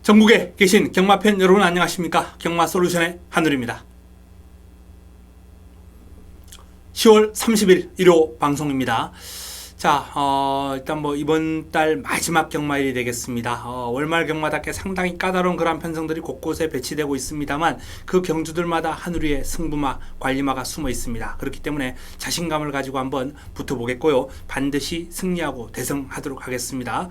전국에 계신 경마팬 여러분 안녕하십니까? 경마솔루션의 한울입니다. 10월 30일 일요 방송입니다. 자, 일단 이번 달 마지막 경마일이 되겠습니다. 월말 경마답게 상당히 까다로운 그런 편성들이 곳곳에 배치되고 있습니다만 그 경주들마다 하늘 위에 승부마, 관리마가 숨어 있습니다. 그렇기 때문에 자신감을 가지고 한번 붙어보겠고요. 반드시 승리하고 대승하도록 하겠습니다.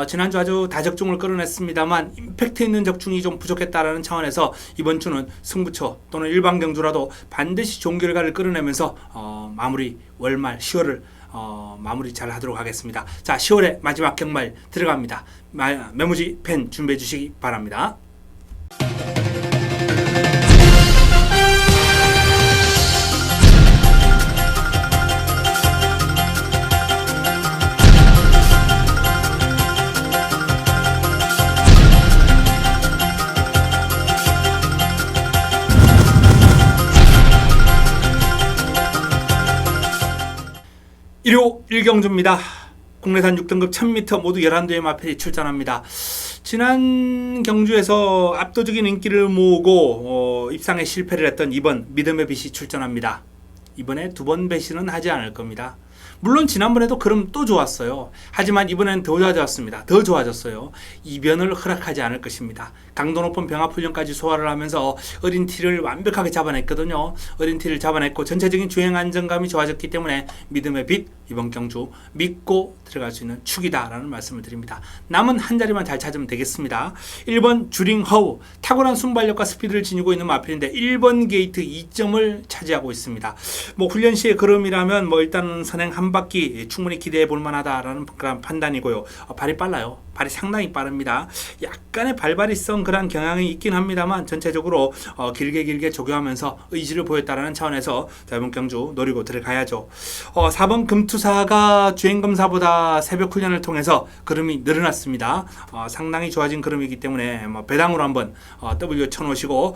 지난주 아주 다적중을 끌어냈습니다만 임팩트 있는 적중이 좀 부족했다라는 차원에서 이번 주는 승부처 또는 일반 경주라도 반드시 좋은 결과를 끌어내면서 마무리 월말 10월을 마무리 잘 하도록 하겠습니다. 자, 10월의 마지막 경마일 들어갑니다. 메모지 펜 준비해 주시기 바랍니다. 일요 1경주입니다. 국내산 6등급 1000m 모두 11대의 마필이 출전합니다. 지난 경주에서 압도적인 인기를 모으고 입상에 실패를 했던 이번 믿음의 빛이 출전합니다. 이번에 두 번 배신은 하지 않을 겁니다. 물론 지난번에도 그럼 또 좋았어요. 하지만 이번엔 더 좋아졌습니다. 더 좋아졌어요. 이변을 허락하지 않을 것입니다. 강도 높은 병합훈련까지 소화를 하면서 어린 티를 완벽하게 잡아냈거든요. 어린 티를 잡아냈고 전체적인 주행 안정감이 좋아졌기 때문에 믿음의 빛 이번 경주 믿고 들어갈 수 있는 축이다라는 말씀을 드립니다. 남은 한 자리만 잘 찾으면 되겠습니다. 1번 주링허우 탁월한 순발력과 스피드를 지니고 있는 마필인데 1번 게이트 2점을 차지하고 있습니다. 훈련 시의 걸음이라면 일단 선행 한 바퀴 충분히 기대해 볼 만하다라는 그런 판단이고요. 발이 빨라요. 발이 상당히 빠릅니다. 약간의 발발이성 그런 경향이 있긴 합니다만 전체적으로 길게 조교하면서 의지를 보였다라는 차원에서 이번 경주 노리고 들어가야죠. 4번 금투사가 주행검사보다 새벽 훈련을 통해서 걸음이 늘어났습니다. 상당히 좋아진 걸음이기 때문에 배당으로 한번 W 쳐놓으시고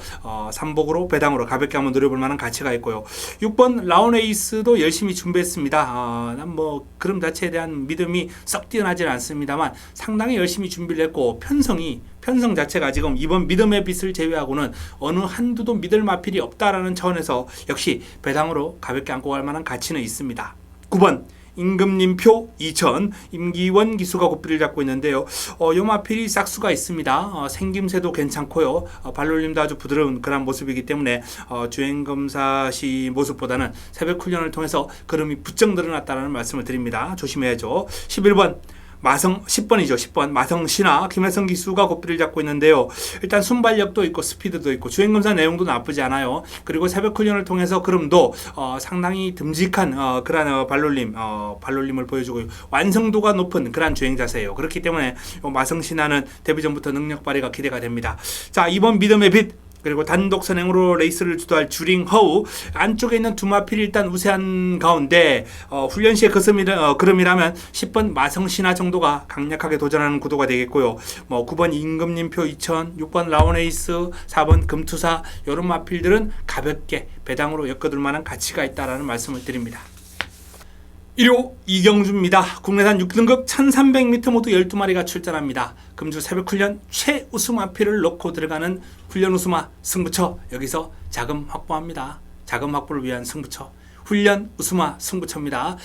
3복으로 배당으로 가볍게 한번 노려볼 만한 가치가 있고요. 6번 라온에이스도 열심히 준비했습니다. 난 걸음 자체에 대한 믿음이 썩 뛰어나지는 않습니다만 상당히 열심히 준비를 했고 편성 자체가 지금 이번 믿음의 빛을 제외하고는 어느 한두도 믿을 마필이 없다라는 차원에서 역시 배당으로 가볍게 안고 갈 만한 가치는 있습니다. 9번 임금님표 2000 임기원 기수가 고삐를 잡고 있는데요. 요 마필이 싹수가 있습니다. 생김새도 괜찮고요. 발놀림도 아주 부드러운 그런 모습이기 때문에 주행검사 시 모습보다는 새벽 훈련을 통해서 걸음이 부쩍 늘어났다는 말씀을 드립니다. 조심해야죠. 11번 10번이죠. 10번 마성신화 김혜성 기수가 고삐를 잡고 있는데요. 일단 순발력도 있고 스피드도 있고 주행검사 내용도 나쁘지 않아요. 그리고 새벽 훈련을 통해서 걸음도 상당히 듬직한 그런 발놀림을 보여주고 완성도가 높은 그런 주행 자세예요. 그렇기 때문에 마성신화는 데뷔 전부터 능력 발휘가 기대가 됩니다. 자, 이번 믿음의 빛 그리고 단독 선행으로 레이스를 주도할 주링허우 안쪽에 있는 두 마필이 일단 우세한 가운데 훈련 시의 걸음이라면 10번 마성신화 정도가 강력하게 도전하는 구도가 되겠고요. 9번 임금님표 2000, 6번 라온에이스, 4번 금투사 이런 마필들은 가볍게 배당으로 엮어둘 만한 가치가 있다라는 말씀을 드립니다. 1호 이경주입니다. 국내산 6등급 1300m 모두 12마리가 출전합니다. 금주 새벽훈련 최우수 마필을 넣고 들어가는 훈련 우수마 승부처 여기서 자금 확보합니다. 자금 확보를 위한 승부처 훈련 우수마 승부처입니다.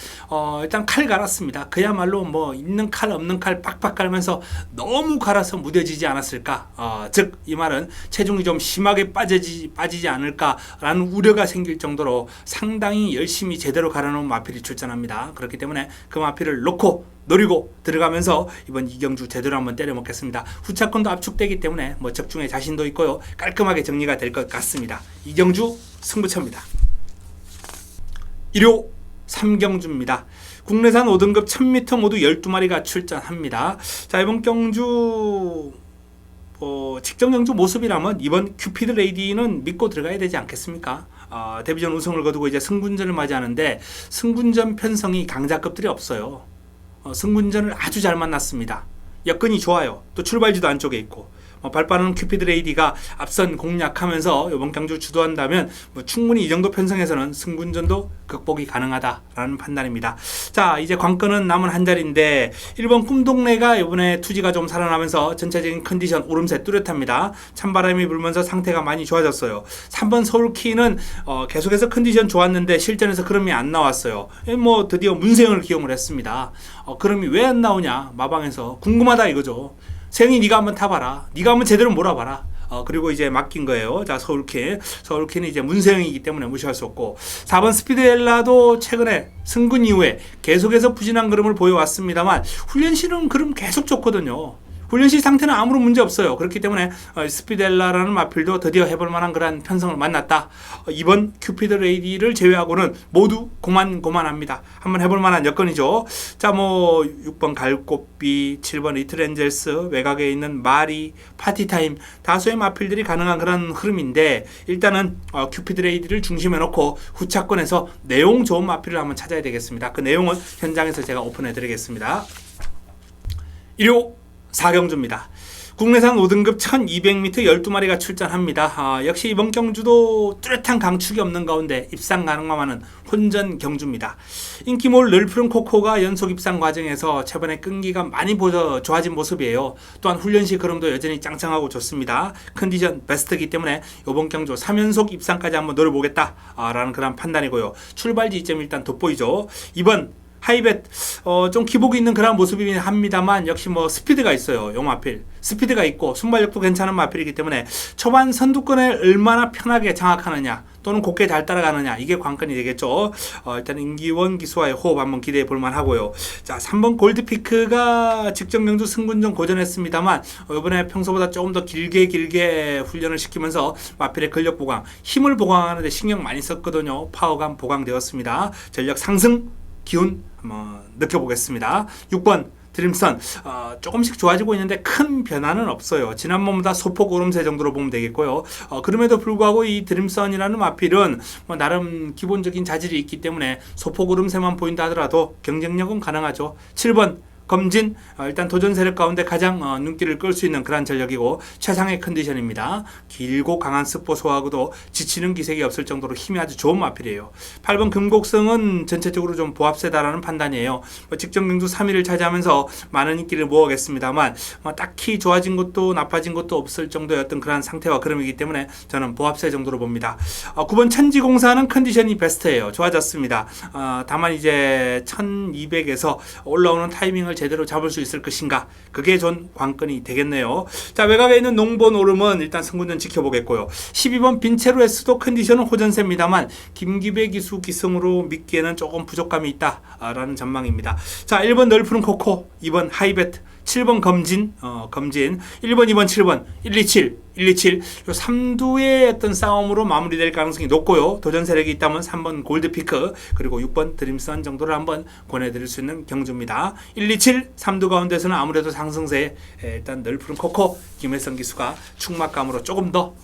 일단 칼 갈았습니다. 그야말로 있는 칼 없는 칼 팍팍 갈면서 너무 갈아서 무뎌지지 않았을까. 즉 이 말은 체중이 좀 심하게 빠지지 않을까라는 우려가 생길 정도로 상당히 열심히 제대로 갈아놓은 마필이 출전합니다. 그렇기 때문에 그 마필을 놓고 노리고 들어가면서 이번 이경주 제대로 한번 때려 먹겠습니다. 후차권도 압축되기 때문에 적중에 자신도 있고요. 깔끔하게 정리가 될 것 같습니다. 이경주 승부처입니다. 1호 3경주입니다. 국내산 5등급 1000m 모두 12마리가 출전합니다. 자, 이번 경주 직전 경주 모습이라면 이번 큐피드 레이디는 믿고 들어가야 되지 않겠습니까? 데뷔전 우승을 거두고 이제 승군전을 맞이하는데 승군전 편성이 강자급들이 없어요. 승군전을 아주 잘 만났습니다. 여건이 좋아요. 또 출발지도 안쪽에 있고 발빠른 큐피드 레이디가 앞선 공략하면서 이번 경주 주도한다면 충분히 이 정도 편성에서는 승분전도 극복이 가능하다라는 판단입니다. 자, 이제 관건은 남은 한 자리인데 1번 꿈동네가 이번에 투지가 좀 살아나면서 전체적인 컨디션 오름세 뚜렷합니다. 찬바람이 불면서 상태가 많이 좋아졌어요. 3번 서울키는 계속해서 컨디션 좋았는데 실전에서 그럼이 안 나왔어요. 드디어 문세영을 기용을 했습니다. 그럼이 왜 안 나오냐, 마방에서 궁금하다 이거죠. 세영이 네가 한번 타봐라, 네가 한번 제대로 몰아봐라. 그리고 이제 맡긴 거예요. 자, 서울키는 이제 문세영이기 때문에 무시할 수 없고, 4번 스피드엘라도 최근에 승군 이후에 계속해서 부진한 그림을 보여왔습니다만 훈련실은 그림 계속 좋거든요. 훈련실 상태는 아무런 문제 없어요. 그렇기 때문에 스피델라라는 마필도 드디어 해볼 만한 그런 편성을 만났다. 이번 큐피드 레이디를 제외하고는 모두 고만고만합니다. 한번 해볼 만한 여건이죠. 자, 6번 갈꽃비, 7번 리틀 엔젤스, 외곽에 있는 마리, 파티타임, 다수의 마필들이 가능한 그런 흐름인데, 일단은 큐피드 레이디를 중심에 놓고 후차권에서 내용 좋은 마필을 한번 찾아야 되겠습니다. 그 내용은 현장에서 제가 오픈해 드리겠습니다. 1호 4경주입니다. 국내산 5등급 1200m 12마리가 출전합니다. 역시 이번 경주도 뚜렷한 강축이 없는 가운데 입상 가능한 혼전 경주입니다. 인기몰 널푸른 코코가 연속 입상 과정에서 최근에 끈기가 많이 좋아진 모습이에요. 또한 훈련시 걸음도 여전히 짱짱하고 좋습니다. 컨디션 베스트이기 때문에 이번 경주 3연속 입상까지 한번 노려보겠다라는 그런 판단이고요. 출발 지점이 일단 돋보이죠. 2번 하이벳, 좀 기복이 있는 그런 모습이긴 합니다만 역시 스피드가 있어요. 요 마필 스피드가 있고 순발력도 괜찮은 마필이기 때문에 초반 선두권에 얼마나 편하게 장악하느냐 또는 곱게 잘 따라가느냐, 이게 관건이 되겠죠. 일단 임기원 기수와의 호흡 한번 기대해 볼만 하고요. 자, 3번 골드피크가 직전 경주 승군전 고전했습니다만 이번에 평소보다 조금 더 길게 훈련을 시키면서 마필의 근력 보강, 힘을 보강하는 데 신경 많이 썼거든요. 파워감 보강되었습니다. 전력 상승 기운 한번 느껴보겠습니다. 6번 드림선, 조금씩 좋아지고 있는데 큰 변화는 없어요. 지난번보다 소폭 오름세 정도로 보면 되겠고요. 그럼에도 불구하고 이 드림선이라는 마필은 나름 기본적인 자질이 있기 때문에 소폭 오름세만 보인다 하더라도 경쟁력은 가능하죠. 7번 검진, 일단 도전 세력 가운데 가장 눈길을 끌 수 있는 그런 전력이고 최상의 컨디션입니다. 길고 강한 습보 소화하고도 지치는 기색이 없을 정도로 힘이 아주 좋은 마필이에요. 8번 금곡성은 전체적으로 좀 보합세다라는 판단이에요. 직전 경주 3위를 차지하면서 많은 인기를 모으겠습니다만 딱히 좋아진 것도 나빠진 것도 없을 정도였던 그런 상태와 그름이기 때문에 저는 보합세 정도로 봅니다. 9번 천지공사는 컨디션이 베스트예요. 좋아졌습니다. 다만 이제 1200에서 올라오는 타이밍을 제대로 잡을 수 있을 것인가, 그게 전 관건이 되겠네요. 자, 외곽에 있는 농본 오름은 일단 승군전 지켜보겠고요. 12번 빈체로에스도 컨디션은 호전세입니다만 김기배 기수 기승으로 믿기에는 조금 부족감이 있다라는 전망입니다. 자, 1번 널푸른 코코, 2번 하이베트, 7번 검진, 1번, 2번, 7번, 127, 요 3두의 어떤 싸움으로 마무리될 가능성이 높고요. 도전 세력이 있다면 3번 골드피크, 그리고 6번 드림선 정도를 한번 권해드릴 수 있는 경주입니다. 127, 3두 가운데서는 아무래도 상승세에 일단 널푸른 코코, 김혜성 기수가 축막감으로 조금 더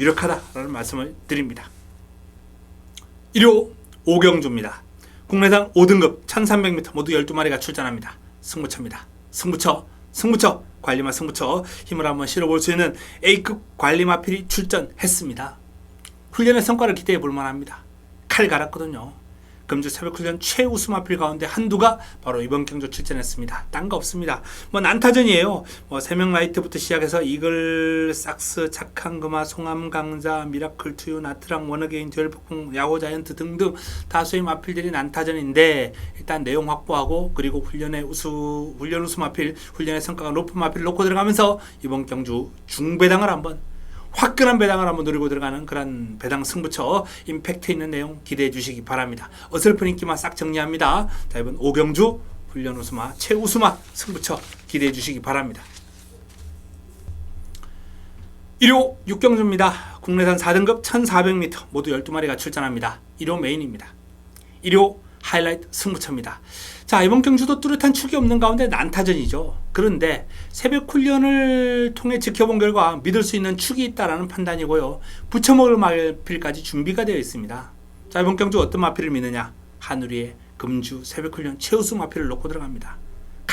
유력하다라는 말씀을 드립니다. 1호 5경주입니다. 국내산 5등급 1300m 모두 12마리가 출전합니다. 승부처입니다. 승부처, 관리마 승부처, 힘을 한번 실어볼 수 있는 A급 관리마필이 출전했습니다. 훈련의 성과를 기대해 볼 만합니다. 칼 갈았거든요. 금주 새벽훈련 최우수마필 가운데 한두가 바로 이번 경주 출전했습니다. 딴 거 없습니다. 난타전이에요. 3명 라이트부터 시작해서 이글, 삭스, 착한금화, 송암강자, 미라클 투유, 나트랑, 워너게인, 듀얼폭풍, 야호 자이언트 등등 다수의 마필들이 난타전인데, 일단 내용 확보하고 그리고 훈련 우수 마필, 훈련의 성과가 높은 마필을 놓고 들어가면서 이번 경주 중배당을 한번, 화끈한 배당을 한번 노리고 들어가는 그런 배당 승부처, 임팩트 있는 내용 기대해 주시기 바랍니다. 어설픈 인기만 싹 정리합니다. 자, 이번 5경주 훈련 우수마, 최우수마 승부처 기대해 주시기 바랍니다. 1호 6경주입니다. 국내산 4등급 1400m 모두 12마리가 출전합니다. 1호 메인입니다. 1호 하이라이트 승부처입니다. 자, 이번 경주도 뚜렷한 축이 없는 가운데 난타전이죠. 그런데 새벽 훈련을 통해 지켜본 결과 믿을 수 있는 축이 있다라는 판단이고요. 붙여먹을 마필까지 준비가 되어 있습니다. 자, 이번 경주 어떤 마필을 믿느냐? 한우리의 금주 새벽 훈련 최우수 마필을 놓고 들어갑니다.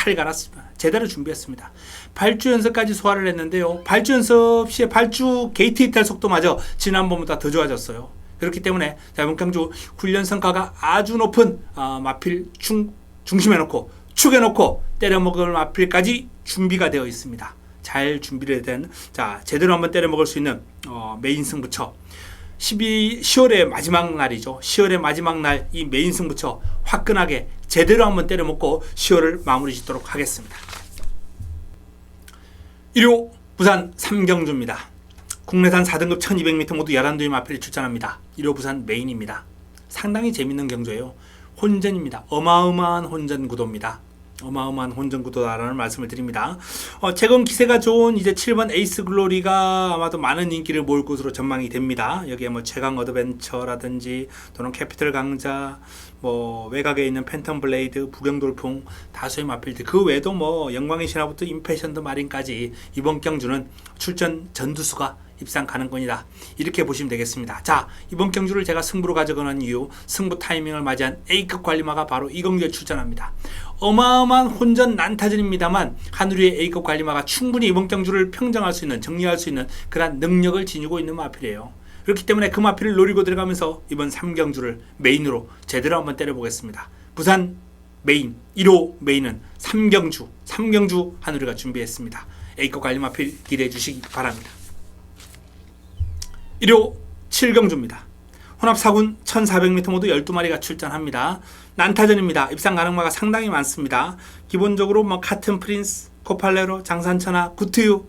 칼 갈았습니다. 제대로 준비했습니다. 발주 연습까지 소화를 했는데요. 발주 연습 시에 발주 게이트 이탈 속도마저 지난번보다 더 좋아졌어요. 그렇기 때문에 이번 경주 훈련 성과가 아주 높은 마필 중심에 놓고 축에 놓고 때려먹을 마필까지 준비가 되어 있습니다. 잘 준비를 된 제대로 한번 때려먹을 수 있는 메인 승부처 10월의 마지막 날이죠. 10월의 마지막 날 이 메인 승부처 화끈하게 제대로 한번 때려먹고 10월을 마무리 짓도록 하겠습니다. 1호 부산 3경주입니다. 국내산 4등급 1200m 모두 11도의 마필이 출전합니다. 1호 부산 메인입니다. 상당히 재밌는 경주예요. 혼전입니다. 어마어마한 혼전 구도입니다. 어마어마한 혼전 구도다라는 말씀을 드립니다. 최근 기세가 좋은 이제 7번 에이스 글로리가 아마도 많은 인기를 모을 것으로 전망이 됩니다. 여기에 뭐 최강 어드벤처라든지 또는 캐피털 강자, 뭐 외곽에 있는 팬텀 블레이드, 부경돌풍 다수의 마필들 그 외에도 뭐 영광의 신화부터 임패션드 마린까지 이번 경주는 출전 전두수가 입상 가능권이다. 이렇게 보시면 되겠습니다. 자, 이번 경주를 제가 승부로 가져가는 이유, 승부 타이밍을 맞이한 A급 관리마가 바로 이 경주에 출전합니다. 어마어마한 혼전 난타전입니다만 한우리의 A급 관리마가 충분히 이번 경주를 평정할 수 있는, 정리할 수 있는 그런 능력을 지니고 있는 마필이에요. 그렇기 때문에 그 마필을 노리고 들어가면서 이번 3경주를 메인으로 제대로 한번 때려보겠습니다. 부산 메인, 1호 메인은 3경주 한우리가 준비했습니다. A급 관리마필 기대해 주시기 바랍니다. 1호 7경주입니다. 혼합 4군 1400m 모두 12마리가 출전합니다. 난타전입니다. 입상 가능마가 상당히 많습니다. 기본적으로 뭐 카튼 프린스, 코팔레로, 장산천하, 구트유,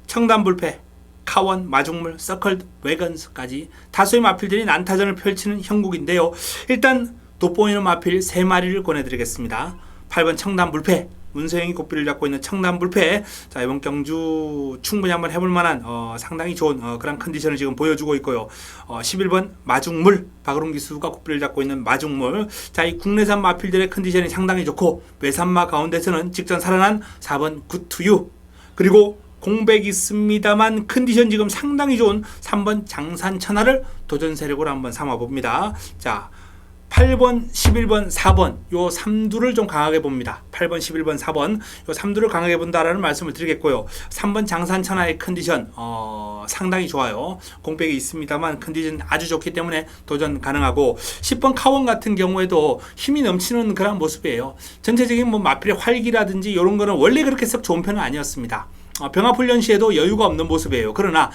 청담불패, 카원, 마중물, 서클드, 웨건스까지 다수의 마필들이 난타전을 펼치는 형국인데요. 일단 돋보이는 마필 3마리를 권해드리겠습니다. 8번 청담불패, 문서영이 고삐를 잡고 있는 청담불패. 자, 이번 경주 충분히 한번 해볼 만한 상당히 좋은 그런 컨디션을 지금 보여주고 있고요. 11번 마중물, 박으론 기수가 고삐를 잡고 있는 마중물. 자, 이 국내산 마필들의 컨디션이 상당히 좋고 외산마 가운데서는 직전 살아난 4번 굿투유, 그리고 공백 있습니다만 컨디션 지금 상당히 좋은 3번 장산천하를 도전 세력으로 한번 삼아봅니다. 자, 8번, 11번, 4번 요 3두를 좀 강하게 봅니다. 8번, 11번, 4번 요 3두를 강하게 본다라는 말씀을 드리겠고요. 3번 장산천하의 컨디션 상당히 좋아요. 공백이 있습니다만 컨디션 아주 좋기 때문에 도전 가능하고 10번 카원 같은 경우에도 힘이 넘치는 그런 모습이에요. 전체적인 뭐 마필의 활기라든지 이런 거는 원래 그렇게 썩 좋은 편은 아니었습니다. 병합훈련 시에도 여유가 없는 모습이에요. 그러나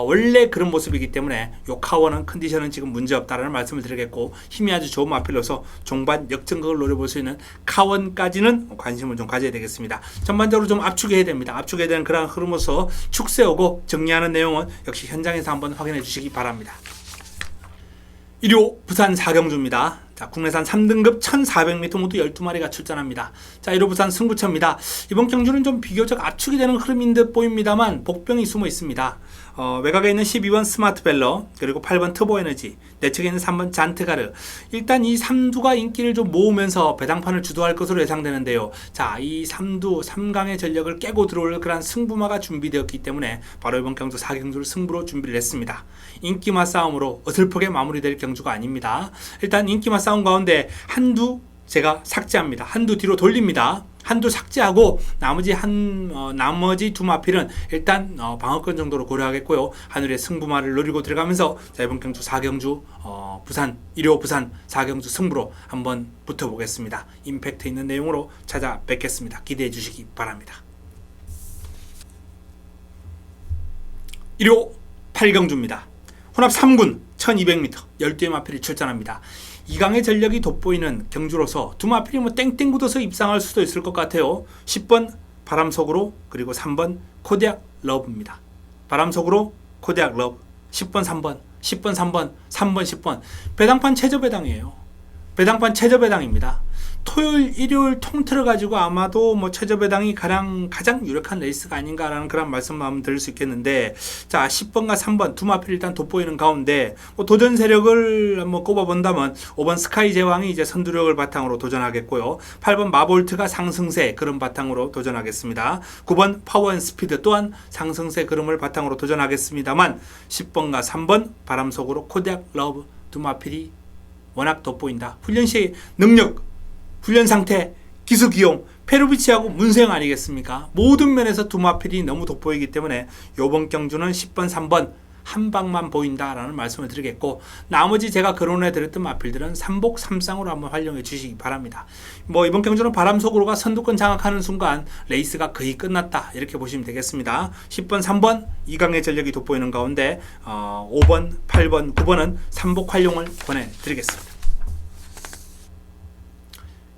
원래 그런 모습이기 때문에 요 카원은 컨디션은 지금 문제없다라는 말씀을 드리겠고 힘이 아주 좋은 마필로서 종반 역전극을 노려볼 수 있는 카원까지는 관심을 좀 가져야 되겠습니다. 전반적으로 좀 압축해야 됩니다. 압축해야 되는 그런 흐름으로서 축 세우고 정리하는 내용은 역시 현장에서 한번 확인해 주시기 바랍니다. 1호 부산 4경주입니다. 자, 국내산 3등급 1400m 모두 12마리가 출전합니다. 자, 1호 부산 승부처입니다. 이번 경주는 좀 비교적 압축이 되는 흐름인 듯 보입니다만 복병이 숨어 있습니다. 외곽에 있는 12번 스마트벨러, 그리고 8번 터보에너지, 내측에 있는 3번 잔트가르. 일단 이 3두가 인기를 좀 모으면서 배당판을 주도할 것으로 예상되는데요. 자, 이 3두 3강의 전력을 깨고 들어올 그런 승부마가 준비되었기 때문에 바로 이번 경주 4경주를 승부로 준비를 했습니다. 인기마 싸움으로 어설프게 마무리될 경주가 아닙니다. 일단 인기마 싸움 가운데 한두 제가 삭제합니다. 한두 뒤로 돌립니다. 한두 삭제하고 나머지 두 마필은 일단 방어권 정도로 고려하겠고요. 하늘의 승부마를 노리고 들어가면서 자, 이번 경주 4경주 부산 1호 부산 4경주 승부로 한번 붙어보겠습니다. 임팩트 있는 내용으로 찾아뵙겠습니다. 기대해 주시기 바랍니다. 1호 8경주입니다. 혼합 3군 1200m 12의 마필이 출전합니다. 2강의 전력이 돋보이는 경주로서 두 마필이 뭐 땡땡 굳어서 입상할 수도 있을 것 같아요. 10번 바람 속으로, 그리고 3번 코디악 러브입니다. 바람 속으로 코디악 러브, 10번 3번 10번 3번 3번 10번 배당판 최저 배당이에요. 배당판 최저 배당입니다. 토요일, 일요일 통틀어 가지고 아마도 뭐 최저 배당이 가장 유력한 레이스가 아닌가라는 그런 말씀을 한번 드릴 수 있겠는데, 자, 10번과 3번 두 마필 일단 돋보이는 가운데 뭐 도전 세력을 한번 꼽아본다면 5번 스카이 제왕이 이제 선두력을 바탕으로 도전하겠고요. 8번 마볼트가 상승세 그런 바탕으로 도전하겠습니다. 9번 파워 앤 스피드 또한 상승세 그름을 바탕으로 도전하겠습니다만 10번과 3번 바람 속으로 코디악 러브 두 마필이 워낙 돋보인다. 훈련 시의 능력, 훈련 상태, 기수 기용, 페루비치하고 문세영 아니겠습니까? 모든 면에서 두 마필이 너무 돋보이기 때문에 이번 경주는 10번, 3번 한 방만 보인다라는 말씀을 드리겠고, 나머지 제가 거론해 드렸던 마필들은 3복 3쌍으로 한번 활용해 주시기 바랍니다. 뭐 이번 경주는 바람 속으로가 선두권 장악하는 순간 레이스가 거의 끝났다 이렇게 보시면 되겠습니다. 10번, 3번 이강의 전력이 돋보이는 가운데 5번, 8번, 9번은 3복 활용을 권해드리겠습니다.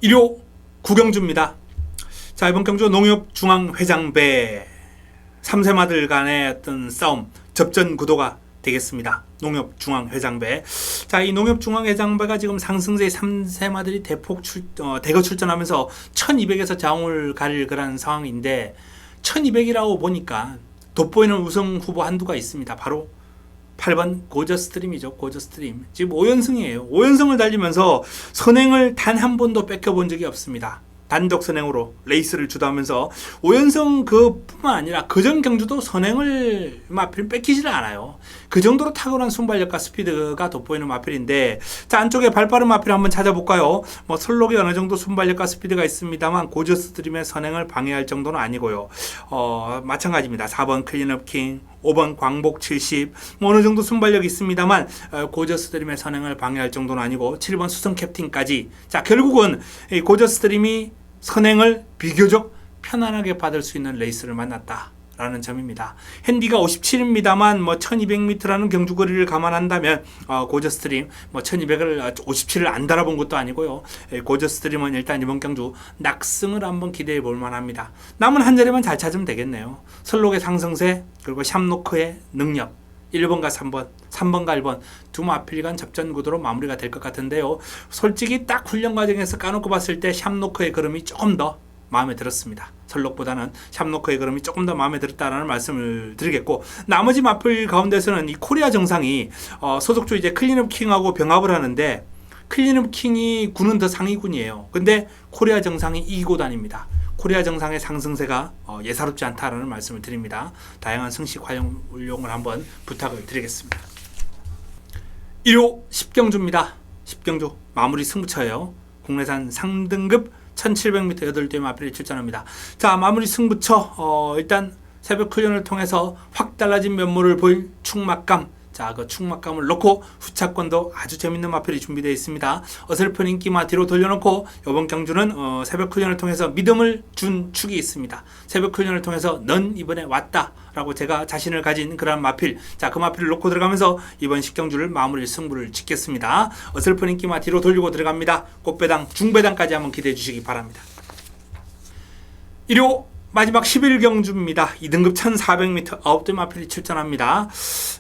일요 구경주입니다. 자, 이번 경주 농협중앙회장배 3세마들 간의 어떤 싸움, 접전 구도가 되겠습니다. 농협중앙회장배. 자, 이 농협중앙회장배가 지금 상승세의 3세마들이 대거 출전하면서 1200에서 자웅을 가릴 그런 상황인데, 1200이라고 보니까 돋보이는 우승 후보 한두가 있습니다. 바로 8번 고저스트림이죠. 고저스트림. 지금 5연승이에요. 5연승을 달리면서 선행을 단 한 번도 뺏겨본 적이 없습니다. 단독 선행으로 레이스를 주도하면서 5연승 그뿐만 아니라 그전 경주도 선행을 마필 뺏기지를 않아요. 그 정도로 탁월한 순발력과 스피드가 돋보이는 마필인데, 자, 안쪽에 발빠른 마필 한번 찾아볼까요? 뭐 설록이 어느 정도 순발력과 스피드가 있습니다만 고저스트림의 선행을 방해할 정도는 아니고요. 마찬가지입니다. 4번 클린업 킹, 5번 광복 70, 뭐 어느 정도 순발력이 있습니다만 고저스트림의 선행을 방해할 정도는 아니고, 7번 수성 캡틴까지. 자, 결국은 이 고저스트림이 선행을 비교적 편안하게 받을 수 있는 레이스를 만났다라는 점입니다. 핸디가 57입니다만 뭐 1200m라는 경주거리를 감안한다면 고저스트림 뭐 1200을 57을 안 달아본 것도 아니고요. 고저스트림은 일단 이번 경주 낙승을 한번 기대해 볼 만합니다. 남은 한 자리만 잘 찾으면 되겠네요. 설록의 상승세, 그리고 샴노크의 능력, 1번과 3번, 3번과 1번 두 마필 간 접전 구도로 마무리가 될 것 같은데요. 솔직히 딱 훈련 과정에서 까놓고 봤을 때 샴노크의 걸음이 조금 더 마음에 들었습니다. 설록보다는 샴노크의 걸음이 조금 더 마음에 들었다라는 말씀을 드리겠고, 나머지 마필 가운데서는 이 코리아 정상이 소속주 이제 클린업 킹하고 병합을 하는데, 클린업 킹이 군은 더 상위군이에요. 근데 코리아 정상이 이기고 다닙니다. 코리아 정상의 상승세가 예사롭지 않다라는 말씀을 드립니다. 다양한 승식 활용을 한번 부탁을 드리겠습니다. 1호 10경주입니다. 10경주 마무리 승부처예요. 국내산 상등급 1700m 8대 마필이 출전합니다. 자, 마무리 승부처 일단 새벽 훈련을 통해서 확 달라진 면모를 보일 충막감. 자, 그 충막감을 놓고 후차권도 아주 재밌는 마필이 준비되어 있습니다. 어설픈 인기마 뒤로 돌려놓고 이번 경주는 새벽 훈련을 통해서 믿음을 준 축이 있습니다. 새벽 훈련을 통해서 넌 이번에 왔다 라고 제가 자신을 가진 그런 마필, 자, 그 마필을 놓고 들어가면서 이번 10경주를 마무리 승부를 짓겠습니다. 어설픈 인기마 뒤로 돌리고 들어갑니다. 꽃배당, 중배당까지 한번 기대해 주시기 바랍니다. 1호 마지막 11경주입니다. 2등급 1400m 9대 마필이 출전합니다.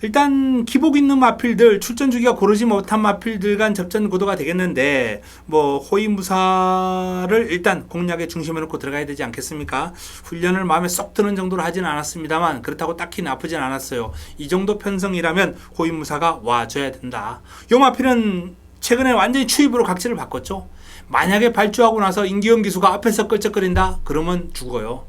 일단 기복 있는 마필들, 출전 주기가 고르지 못한 마필들 간 접전 구도가 되겠는데, 뭐 호위무사를 일단 공략의 중심에 놓고 들어가야 되지 않겠습니까? 훈련을 마음에 쏙 드는 정도로 하지는 않았습니다만 그렇다고 딱히 나쁘진 않았어요. 이 정도 편성이라면 호위무사가 와줘야 된다. 요 마필은 최근에 완전히 추입으로 각질을 바꿨죠. 만약에 발주하고 나서 임기영 기수가 앞에서 끌적거린다? 그러면 죽어요.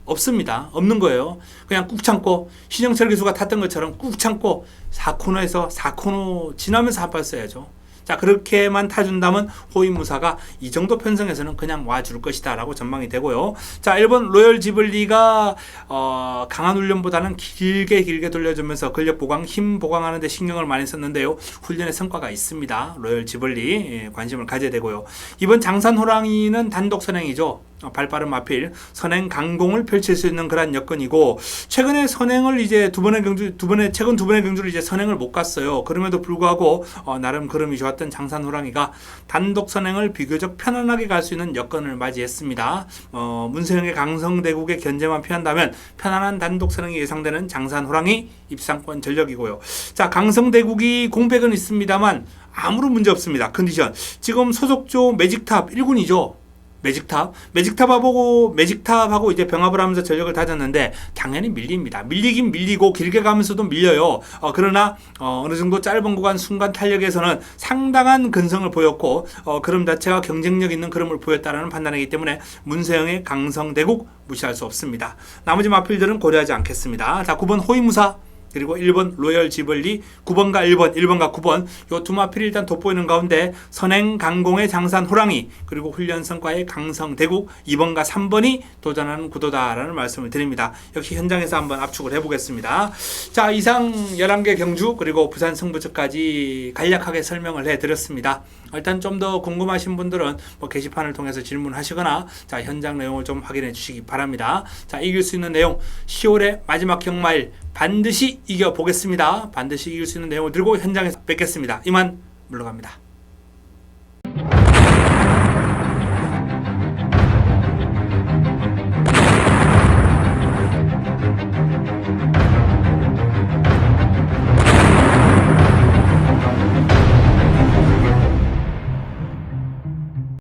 없습니다. 없는 거예요. 그냥 꾹 참고, 신영철 기수가 탔던 것처럼 꾹 참고 4코너에서 4코너 지나면서 한발 써야죠. 자, 그렇게만 타준다면 호위무사가 이 정도 편성에서는 그냥 와줄 것이다 라고 전망이 되고요. 자, 1번 로열 지블리가 강한 훈련보다는 길게 돌려주면서 근력 보강, 힘 보강하는 데 신경을 많이 썼는데요. 훈련의 성과가 있습니다. 로열 지블리 관심을 가져야 되고요. 이번 장산 호랑이는 단독 선행이죠. 발빠른 마필, 선행 강공을 펼칠 수 있는 그런 여건이고, 최근에 선행을 이제 최근 두 번의 경주를 이제 선행을 못 갔어요. 그럼에도 불구하고 나름 걸음이 좋았던 장산 호랑이가 단독 선행을 비교적 편안하게 갈 수 있는 여건을 맞이했습니다. 문세영의 강성대국의 견제만 피한다면 편안한 단독 선행이 예상되는 장산 호랑이 입상권 전력이고요. 자, 강성대국이 공백은 있습니다만 아무런 문제 없습니다. 컨디션 지금 소속조 매직탑 1군이죠. 매직탑하고 이제 병합을 하면서 전력을 다졌는데 당연히 밀립니다. 밀리긴 밀리고 길게 가면서도 밀려요. 그러나 어느 정도 짧은 구간 순간 탄력에서는 상당한 근성을 보였고 그럼 자체가 경쟁력 있는 그림을 보였다라는 판단이기 때문에 문세영의 강성대국 무시할 수 없습니다. 나머지 마필들은 고려하지 않겠습니다. 자, 9번 호위무사 그리고 1번 로열 지벌리, 9번과 1번과 9번 요 두 마필이 일단 돋보이는 가운데 선행 강공의 장산 호랑이, 그리고 훈련 성과의 강성 대국 2번과 3번이 도전하는 구도다라는 말씀을 드립니다. 역시 현장에서 한번 압축을 해보겠습니다. 자, 이상 11개 경주 그리고 부산 승부처까지 간략하게 설명을 해드렸습니다. 일단 좀 더 궁금하신 분들은 뭐 게시판을 통해서 질문하시거나 자, 현장 내용을 좀 확인해 주시기 바랍니다. 자, 이길 수 있는 내용 10월의 마지막 경마일 반드시 이겨보겠습니다. 반드시 이길 수 있는 내용을 들고 현장에서 뵙겠습니다. 이만 물러갑니다.